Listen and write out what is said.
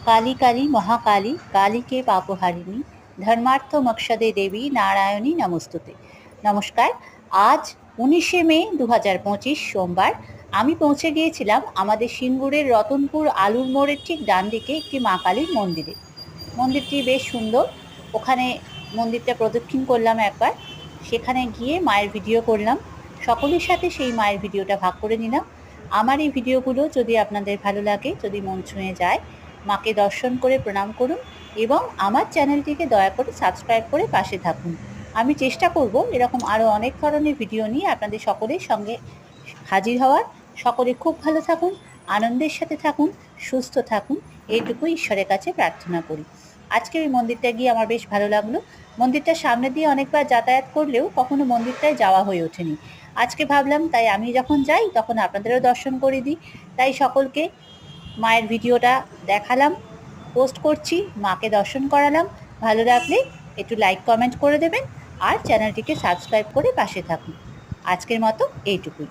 काली काली महाकाली काली के पापहारिणी धर्मार्थ मकसदे देवी नारायणी नमस्तुते। नमस्कार। आज 19শে মে 2025 সোমবার আমি পৌঁছে গিয়েছিলাম আমাদের সিঙ্গুরের রতনপুর আলুর মোড়ের ঠিক ডান দিকে একটি মা কালীর মন্দিরে। মন্দিরটি বেশ সুন্দর। ওখানে মন্দিরটা প্রদক্ষিণ করলাম একবার। সেখানে গিয়ে মায়ের ভিডিও করলাম। সকলের সাথে সেই মায়ের ভিডিওটা ভাগ করে নিলাম। আমার এই ভিডিওগুলো যদি আপনাদের ভালো লাগে, যদি মন ছুঁয়ে যায়, মাকে দর্শন করে প্রণাম করুন এবং আমার চ্যানেলটিকে দয়া করে সাবস্ক্রাইব করে পাশে থাকুন। আমি চেষ্টা করব এরকম আরও অনেক ধরনের ভিডিও নিয়ে আপনাদের সকলের সঙ্গে হাজির হওয়ার। সকলে খুব ভালো থাকুন, আনন্দের সাথে থাকুন, সুস্থ থাকুন, এইটুকু ঈশ্বরের কাছে প্রার্থনা করি। আজকে ওই মন্দিরটা গিয়ে আমার বেশ ভালো লাগলো। মন্দিরটার সামনে দিয়ে অনেকবার যাতায়াত করলেও কখনো মন্দিরটায় যাওয়া হয়ে ওঠেনি। আজকে ভাবলাম তাই আমি যখন যাই তখন আপনাদেরও দর্শন করে দিই। তাই সকলকে মায়ের ভিডিওটা দেখালাম, পোস্ট করছি, মাকে দর্শন করালাম। ভালো লাগলে একটু লাইক কমেন্ট করে দেবেন আর চ্যানেলটিকে সাবস্ক্রাইব করে পাশে থাকুন। আজকের মতো এইটুকুই।